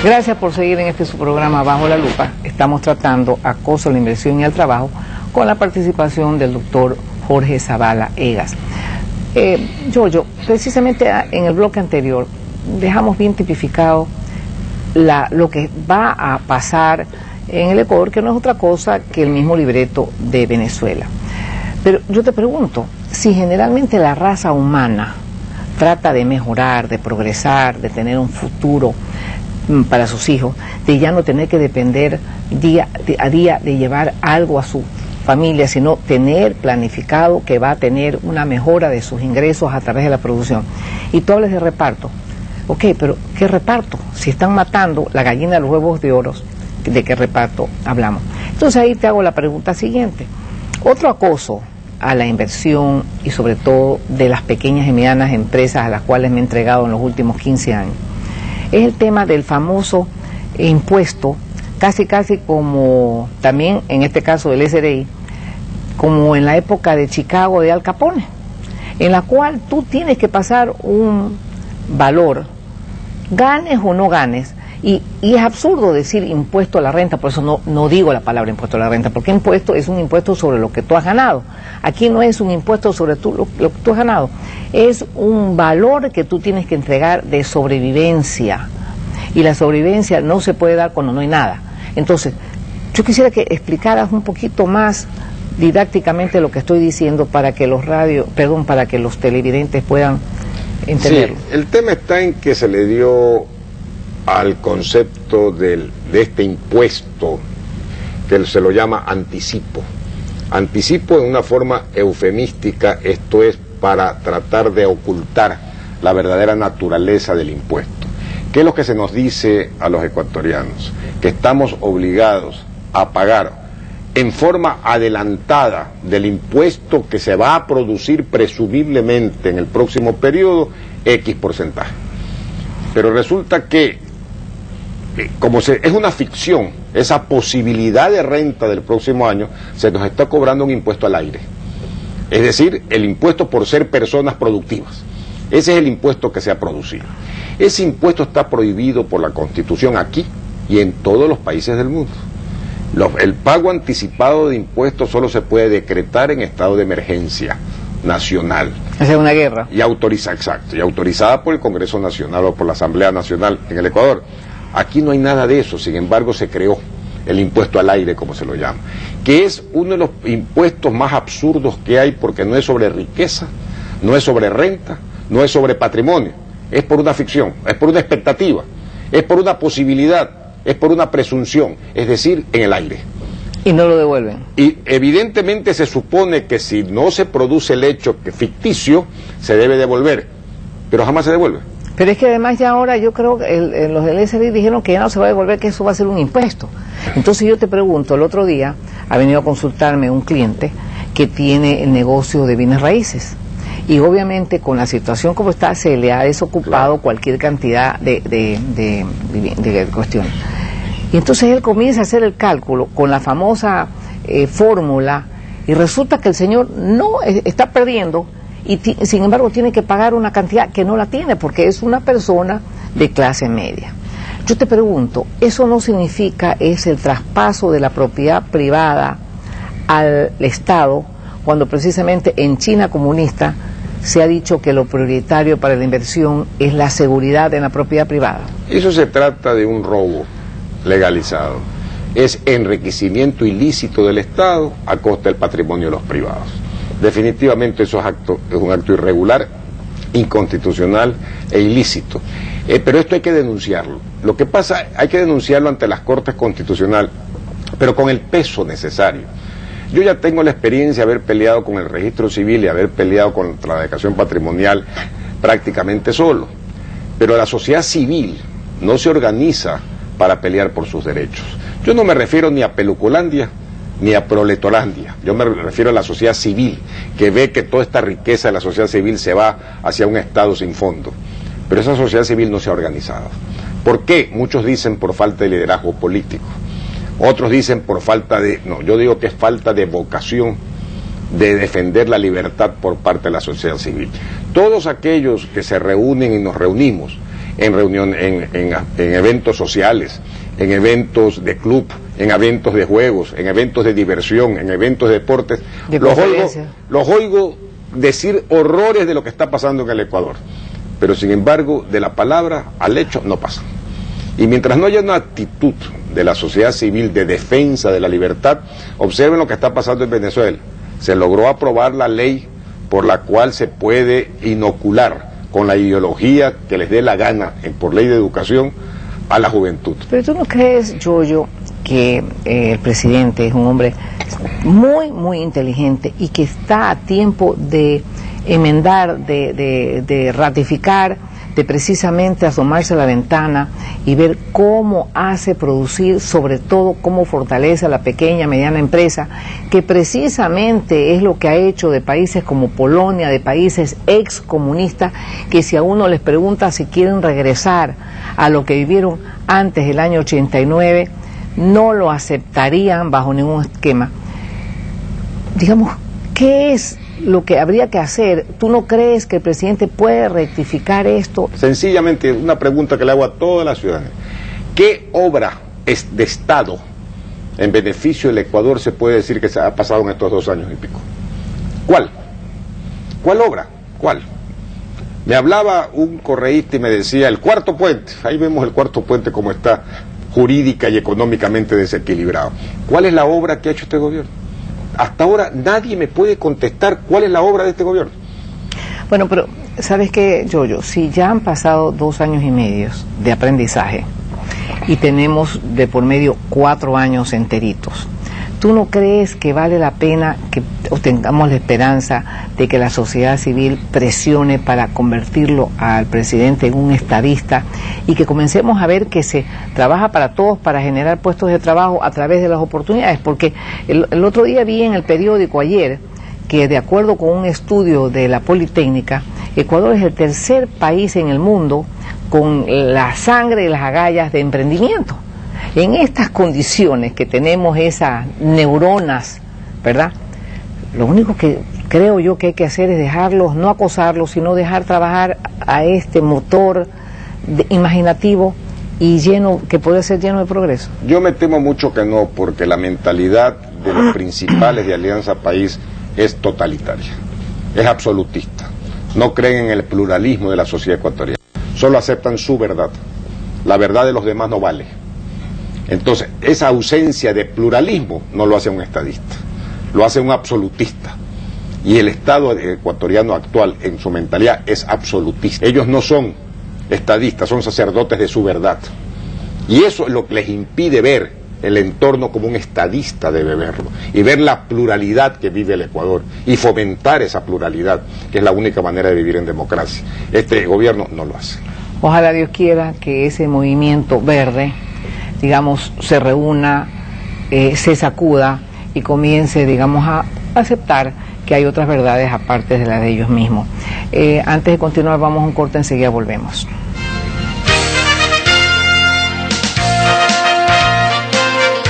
Gracias por seguir en este su programa Bajo la Lupa. Estamos tratando acoso a la inversión y al trabajo con la participación del doctor Jorge Zavala Egas. Yoyo, precisamente en el bloque anterior dejamos bien tipificado lo que va a pasar en el Ecuador, que no es otra cosa que el mismo libreto de Venezuela. Pero yo te pregunto, si generalmente la raza humana trata de mejorar, de progresar, de tener un futuro para sus hijos, de ya no tener que depender día a día de llevar algo a su familia, sino tener planificado que va a tener una mejora de sus ingresos a través de la producción. Y tú hablas de reparto. Ok, pero ¿qué reparto? Si están matando la gallina de los huevos de oro, ¿de qué reparto hablamos? Entonces ahí te hago la pregunta siguiente. Otro acoso a la inversión y sobre todo de las pequeñas y medianas empresas a las cuales me he entregado en los últimos 15 años es el tema del famoso impuesto, casi como también en este caso del SRI, como en la época de Chicago de Al Capone, en la cual tú tienes que pasar un valor, ganes o no ganes, y es absurdo decir impuesto a la renta, por eso no digo la palabra impuesto a la renta, porque impuesto es un impuesto sobre lo que tú has ganado. Aquí no es un impuesto sobre lo que tú has ganado, es un valor que tú tienes que entregar de sobrevivencia, y la sobrevivencia no se puede dar cuando no hay nada. Entonces, yo quisiera que explicaras un poquito más didácticamente lo que estoy diciendo para que para que los televidentes puedan entenderlo. Sí, el tema está en que se le dio al concepto de este impuesto que se lo llama anticipo. Anticipo en una forma eufemística, esto es para tratar de ocultar la verdadera naturaleza del impuesto. ¿Qué es lo que se nos dice a los ecuatorianos? Que estamos obligados a pagar en forma adelantada del impuesto que se va a producir presumiblemente en el próximo periodo, X porcentaje. Pero resulta que es una ficción, esa posibilidad de renta del próximo año, se nos está cobrando un impuesto al aire. Es decir, el impuesto por ser personas productivas. Ese es el impuesto que se ha producido. Ese impuesto está prohibido por la Constitución aquí y en todos los países del mundo. El pago anticipado de impuestos solo se puede decretar en estado de emergencia nacional. Es una guerra. Y autorizada por el Congreso Nacional o por la Asamblea Nacional en el Ecuador. Aquí no hay nada de eso, sin embargo se creó el impuesto al aire, como se lo llama, que es uno de los impuestos más absurdos que hay, porque no es sobre riqueza, no es sobre renta, no es sobre patrimonio, es por una ficción, es por una expectativa, es por una posibilidad, es por una presunción, es decir, en el aire. Y no lo devuelven. Y evidentemente se supone que si no se produce el hecho ficticio, se debe devolver, pero jamás se devuelve. Pero es que además ya ahora yo creo que los del SRI dijeron que ya no se va a devolver, que eso va a ser un impuesto. Entonces yo te pregunto, el otro día ha venido a consultarme un cliente que tiene el negocio de bienes raíces. Y obviamente con la situación como está, se le ha desocupado cualquier cantidad de cuestiones. Y entonces él comienza a hacer el cálculo con la famosa fórmula, y resulta que el señor no está perdiendo, y sin embargo tiene que pagar una cantidad que no la tiene, porque es una persona de clase media. Yo te pregunto, ¿eso no significa es el traspaso de la propiedad privada al Estado, cuando precisamente en China comunista se ha dicho que lo prioritario para la inversión es la seguridad en la propiedad privada? Eso se trata de un robo legalizado. Es enriquecimiento ilícito del Estado a costa del patrimonio de los privados. Definitivamente eso es un acto irregular, inconstitucional e ilícito. Pero esto hay que denunciarlo. Lo que pasa, hay que denunciarlo ante las Cortes Constitucionales, pero con el peso necesario. Yo ya tengo la experiencia de haber peleado con el registro civil y haber peleado contra la declaración patrimonial prácticamente solo. Pero la sociedad civil no se organiza para pelear por sus derechos. Yo no me refiero ni a Pelucolandia ni a Proletolandia, yo me refiero a la sociedad civil, que ve que toda esta riqueza de la sociedad civil se va hacia un Estado sin fondo. Pero esa sociedad civil no se ha organizado. ¿Por qué? Muchos dicen por falta de liderazgo político. Otros dicen por falta de... No, yo digo que es falta de vocación de defender la libertad por parte de la sociedad civil. Todos aquellos que se reúnen y nos reunimos en reuniones, en eventos sociales, en eventos de club, en eventos de juegos, en eventos de diversión, en eventos de deportes. Los oigo decir horrores de lo que está pasando en el Ecuador, pero sin embargo, de la palabra al hecho no pasa. Y mientras no haya una actitud de la sociedad civil de defensa de la libertad, observen lo que está pasando en Venezuela. Se logró aprobar la ley por la cual se puede inocular con la ideología que les dé la gana, por ley de educación, a la juventud. Pero tú no crees, Yoyo, que el presidente es un hombre muy, muy inteligente y que está a tiempo de enmendar, de ratificar, de precisamente asomarse a la ventana y ver cómo hace producir, sobre todo cómo fortalece a la pequeña, mediana empresa, que precisamente es lo que ha hecho de países como Polonia, de países excomunistas, que si a uno les pregunta si quieren regresar a lo que vivieron antes del año 89, no lo aceptarían bajo ningún esquema. Digamos, ¿qué es lo que habría que hacer? ¿Tú no crees que el presidente puede rectificar esto? Sencillamente, una pregunta que le hago a toda la ciudadanía. ¿Qué obra de Estado en beneficio del Ecuador se puede decir que se ha pasado en estos 2 años y pico? ¿Cuál? ¿Cuál obra? ¿Cuál? Me hablaba un correísta y me decía, el cuarto puente. Ahí vemos el cuarto puente como está jurídica y económicamente desequilibrado. ¿Cuál es la obra que ha hecho este gobierno? Hasta ahora nadie me puede contestar cuál es la obra de este gobierno. Bueno, pero ¿sabes qué, Yoyo? Si ya han pasado 2 años y medio de aprendizaje y tenemos de por medio 4 años enteritos, ¿tú no crees que vale la pena que tengamos la esperanza de que la sociedad civil presione para convertirlo al presidente en un estadista y que comencemos a ver que se trabaja para todos para generar puestos de trabajo a través de las oportunidades? Porque el otro día vi en el periódico ayer que, de acuerdo con un estudio de la Politécnica, Ecuador es el tercer país en el mundo con la sangre y las agallas de emprendimiento. En estas condiciones que tenemos esas neuronas, ¿verdad? Lo único que creo yo que hay que hacer es dejarlos, no acosarlos, sino dejar trabajar a este motor imaginativo y lleno, que puede ser lleno de progreso. Yo me temo mucho que no, porque la mentalidad de los principales de Alianza País es totalitaria, es absolutista. No creen en el pluralismo de la sociedad ecuatoriana, solo aceptan su verdad. La verdad de los demás no vale. Entonces, esa ausencia de pluralismo no lo hace un estadista, lo hace un absolutista. Y el Estado ecuatoriano actual, en su mentalidad, es absolutista. Ellos no son estadistas, son sacerdotes de su verdad. Y eso es lo que les impide ver el entorno como un estadista debe verlo, y ver la pluralidad que vive el Ecuador, y fomentar esa pluralidad, que es la única manera de vivir en democracia. Este gobierno no lo hace. Ojalá Dios quiera que ese movimiento verde, digamos, se reúna, se sacuda y comience, digamos, a aceptar que hay otras verdades aparte de las de ellos mismos. Antes de continuar, vamos a un corte, enseguida volvemos.